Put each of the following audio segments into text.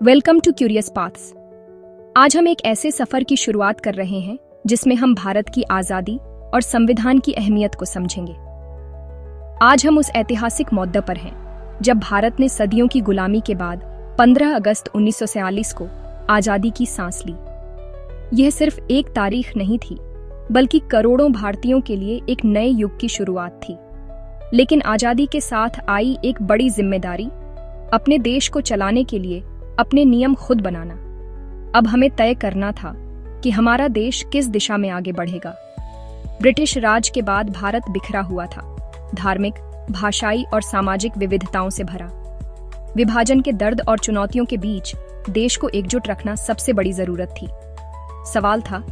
Welcome to curious paths. आज हम एक ऐसे सफर की शुरुआत कर रहे हैं जिसमें हम भारत की आजादी और संविधान की अहमियत को समझेंगे। आज हम उस ऐतिहासिक मौके पर हैं जब भारत ने सदियों की गुलामी के बाद 15 अगस्त 1947 को आजादी की सांस ली। यह सिर्फ एक तारीख नहीं थी, बल्कि करोड़ों भारतीयों के लिए एक नए युग की शुरुआत थी। लेकिन आजादी के साथ आई एक बड़ी जिम्मेदारी, अपने देश को चलाने के लिए अपने नियम खुद बनाना। अब हमें तय करना था कि हमारा देश किस दिशा में आगे बढ़ेगा। ब्रिटिश राज के बाद भारत बिखरा हुआ था, धार्मिक, भाषाई और सामाजिक विविधताओं से भरा। विभाजन के दर्द और चुनौतियों के बीच देश को एकजुट रखना सबसे बड़ी जरूरत थी। सवाल था,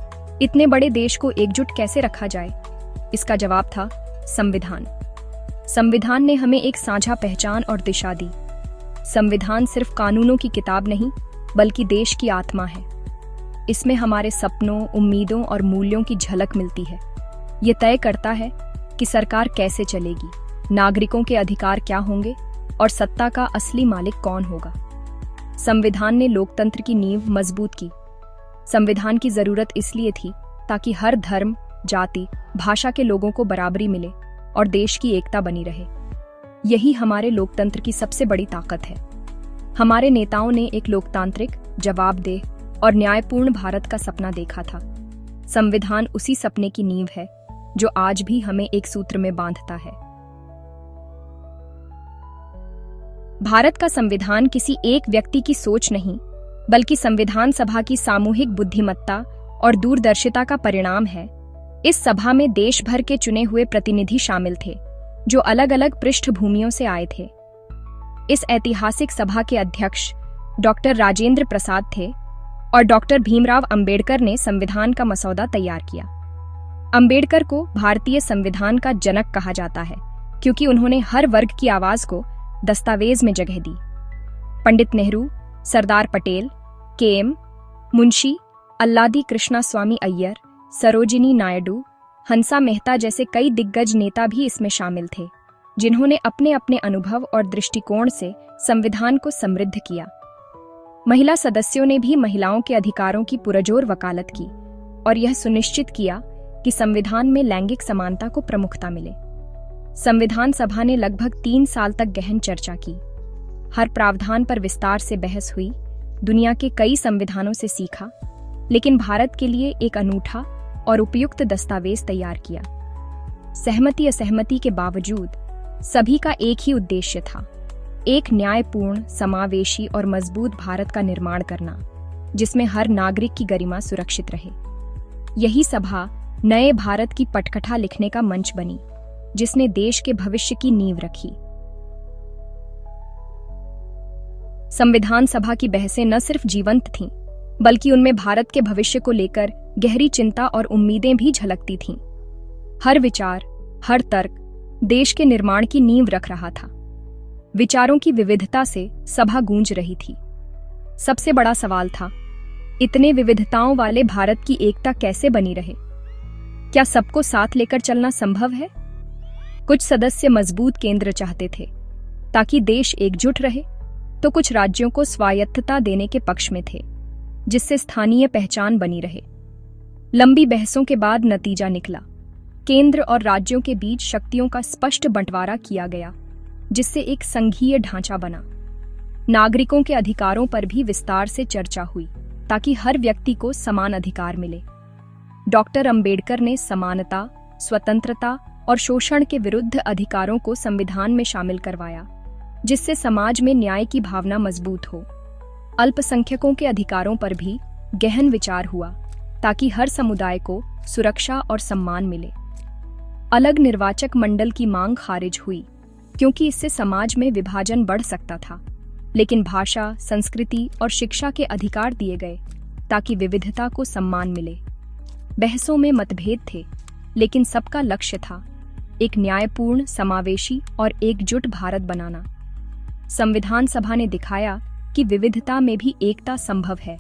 इतने बड़े देश को एकजुट कैसे रखा जाए? इसका जवाब था संविधान। संविधान ने हमें एक साझा पहचान और दिशा दी। संविधान सिर्फ कानूनों की किताब नहीं, बल्कि देश की आत्मा है। इसमें हमारे सपनों, उम्मीदों और मूल्यों की झलक मिलती है। ये तय करता है कि सरकार कैसे चलेगी, नागरिकों के अधिकार क्या होंगे और सत्ता का असली मालिक कौन होगा। संविधान ने लोकतंत्र की नींव मजबूत की। संविधान की जरूरत इसलिए थी ताकि हर धर्म, जाति, भाषा के लोगों को बराबरी मिले और देश की एकता बनी रहे। यही हमारे लोकतंत्र की सबसे बड़ी ताकत है। हमारे नेताओं ने एक लोकतांत्रिक, जवाबदेह और न्यायपूर्ण भारत का सपना देखा था। संविधान उसी सपने की नींव है जो आज भी हमें एक सूत्र में बांधता है। भारत का संविधान किसी एक व्यक्ति की सोच नहीं, बल्कि संविधान सभा की सामूहिक बुद्धिमत्ता और दूरदर्शिता का परिणाम है। इस सभा में देश भर के चुने हुए प्रतिनिधि शामिल थे, जो अलग अलग पृष्ठभूमियों से आए थे। इस ऐतिहासिक सभा के अध्यक्ष डॉक्टर राजेंद्र प्रसाद थे और डॉक्टर भीमराव अंबेडकर ने संविधान का मसौदा तैयार किया। अंबेडकर को भारतीय संविधान का जनक कहा जाता है, क्योंकि उन्होंने हर वर्ग की आवाज को दस्तावेज में जगह दी। पंडित नेहरू, सरदार पटेल, के.एम. मुंशी, अल्लादी कृष्णा स्वामी अय्यर, सरोजिनी नायडू, हंसा मेहता जैसे कई दिग्गज नेता भी इसमें शामिल थे, जिन्होंने अपने अपने अनुभव और दृष्टिकोण से संविधान को समृद्ध किया। महिला सदस्यों ने भी महिलाओं के अधिकारों की पुरजोर वकालत की और यह सुनिश्चित किया कि संविधान में लैंगिक समानता को प्रमुखता मिले। संविधान सभा ने लगभग 3 साल तक गहन चर्चा की। हर प्रावधान पर विस्तार से बहस हुई, दुनिया के कई संविधानों से सीखा, लेकिन भारत के लिए एक अनूठा और उपयुक्त दस्तावेज तैयार किया। सहमति असहमति के बावजूद सभी का एक ही उद्देश्य था, एक न्यायपूर्ण, समावेशी और मजबूत भारत का निर्माण करना, जिसमें हर नागरिक की गरिमा सुरक्षित रहे। यही सभा नए भारत की पटकथा लिखने का मंच बनी, जिसने देश के भविष्य की नींव रखी। संविधान सभा की बहसें न सिर्फ जीवंत थीं, बल्कि उनमें भारत के भविष्य को लेकर गहरी चिंता और उम्मीदें भी झलकती थीं। हर विचार, हर तर्क देश के निर्माण की नींव रख रहा था। विचारों की विविधता से सभा गूंज रही थी। सबसे बड़ा सवाल था, इतने विविधताओं वाले भारत की एकता कैसे बनी रहे? क्या सबको साथ लेकर चलना संभव है? कुछ सदस्य मजबूत केंद्र चाहते थे ताकि देश एकजुट रहे, तो कुछ राज्यों को स्वायत्तता देने के पक्ष में थे, जिससे स्थानीय पहचान बनी रहे। लंबी बहसों के बाद नतीजा निकला। केंद्र और राज्यों के बीच शक्तियों का स्पष्ट बंटवारा किया गया, जिससे एक संघीय ढांचा बना। नागरिकों के अधिकारों पर भी विस्तार से चर्चा हुई, ताकि हर व्यक्ति को समान अधिकार मिले। डॉक्टर अंबेडकर ने समानता, स्वतंत्रता और शोषण के विरुद्ध अधिकारों को संविधान में शामिल करवाया, जिससे समाज में न्याय की भावना मजबूत हो। अल्पसंख्यकों के अधिकारों पर भी गहन विचार हुआ, ताकि हर समुदाय को सुरक्षा और सम्मान मिले। अलग निर्वाचक मंडल की मांग खारिज हुई, क्योंकि इससे समाज में विभाजन बढ़ सकता था। लेकिन भाषा, संस्कृति और शिक्षा के अधिकार दिए गए, ताकि विविधता को सम्मान मिले। बहसों में मतभेद थे, लेकिन सबका लक्ष्य था एक न्यायपूर्ण, समावेशी और एकजुट भारत बनाना। संविधान सभा ने दिखाया कि विविधता में भी एकता संभव है,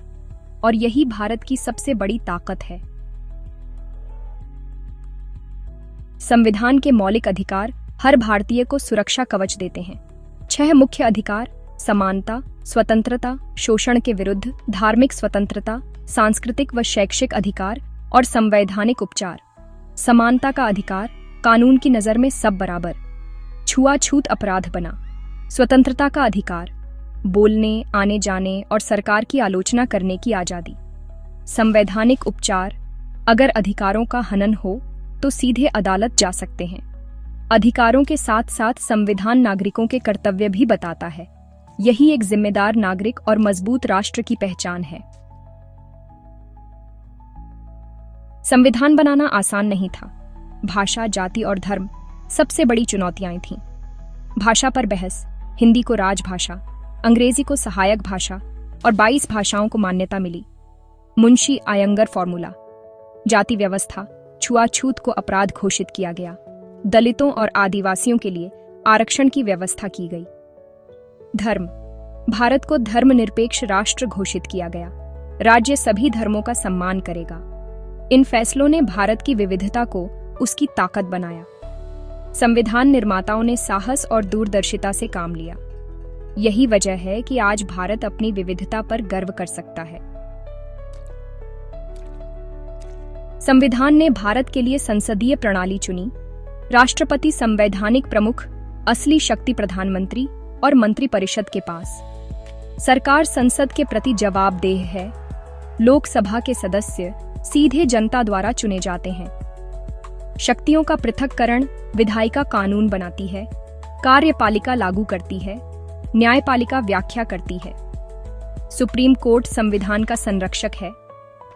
और यही भारत की सबसे बड़ी ताकत है। संविधान के मौलिक अधिकार हर भारतीय को सुरक्षा कवच देते हैं। 6 मुख्य अधिकार समानता, स्वतंत्रता, शोषण के विरुद्ध, धार्मिक स्वतंत्रता, सांस्कृतिक व शैक्षिक अधिकार और संवैधानिक उपचार। समानता का अधिकार, कानून की नज़र में सब बराबर। छुआछूत अपराध बना। स्वतंत्रता का अधिकार, बोलने, आने जाने और सरकार की आलोचना करने की आज़ादी। संवैधानिक उपचार, अगर अधिकारों का हनन हो तो सीधे अदालत जा सकते हैं। अधिकारों के साथ साथ संविधान नागरिकों के कर्तव्य भी बताता है। यही एक जिम्मेदार नागरिक और मजबूत राष्ट्र की पहचान है। संविधान बनाना आसान नहीं था। भाषा, जाति और धर्म सबसे बड़ी चुनौतियां थीं। भाषा पर बहस, हिंदी को राजभाषा, अंग्रेजी को सहायक भाषा और 22 भाषाओं को मान्यता मिली। मुंशी आयंगर फॉर्मूला। जाति व्यवस्था, छुआछूत को अपराध घोषित किया गया। दलितों और आदिवासियों के लिए आरक्षण की व्यवस्था की गई। धर्म, भारत को धर्मनिरपेक्ष राष्ट्र घोषित किया गया। राज्य सभी धर्मों का सम्मान करेगा। इन फैसलों ने भारत की विविधता को उसकी ताकत बनाया। संविधान निर्माताओं ने साहस और दूरदर्शिता से काम लिया। यही वजह है कि आज भारत अपनी विविधता पर गर्व कर सकता है। संविधान ने भारत के लिए संसदीय प्रणाली चुनी। राष्ट्रपति संवैधानिक प्रमुख, असली शक्ति प्रधानमंत्री और मंत्रिपरिषद के पास। सरकार संसद के प्रति जवाबदेह है। लोकसभा के सदस्य सीधे जनता द्वारा चुने जाते हैं। शक्तियों का पृथक्करण विधायिका कानून बनाती है, कार्यपालिका लागू करती है, न्यायपालिका व्याख्या करती है। सुप्रीम कोर्ट संविधान का संरक्षक है।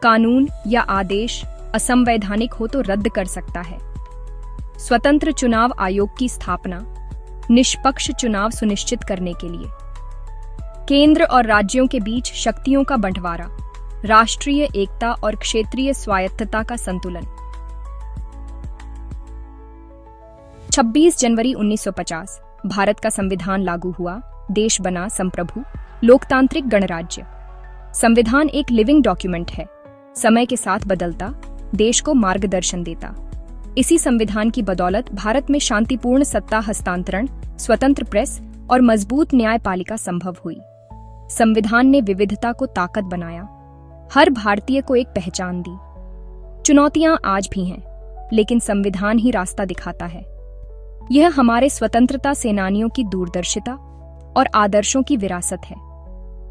कानून या आदेश असंवैधानिक हो तो रद्द कर सकता है। स्वतंत्र चुनाव आयोग की स्थापना, निष्पक्ष चुनाव सुनिश्चित करने के लिए। केंद्र और राज्यों के बीच शक्तियों का बंटवारा, राष्ट्रीय एकता और क्षेत्रीय स्वायत्तता का संतुलन। 26 जनवरी 1950 भारत का संविधान लागू हुआ। देश बना संप्रभु लोकतांत्रिक गणराज्य। संविधान एक लिविंग डॉक्यूमेंट है, समय के साथ बदलता, देश को मार्गदर्शन देता। इसी संविधान की बदौलत भारत में शांतिपूर्ण सत्ता हस्तांतरण, स्वतंत्र प्रेस और मजबूत न्यायपालिका संभव हुई। संविधान ने विविधता को ताकत बनाया, हर भारतीय को एक पहचान दी। चुनौतियां आज भी हैं, लेकिन संविधान ही रास्ता दिखाता है। यह हमारे स्वतंत्रता सेनानियों की दूरदर्शिता और आदर्शों की विरासत है।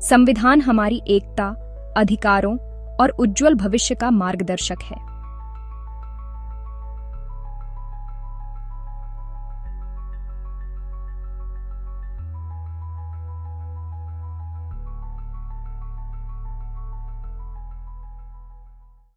संविधान हमारी एकता, अधिकारों और उज्जवल भविष्य का मार्गदर्शक है।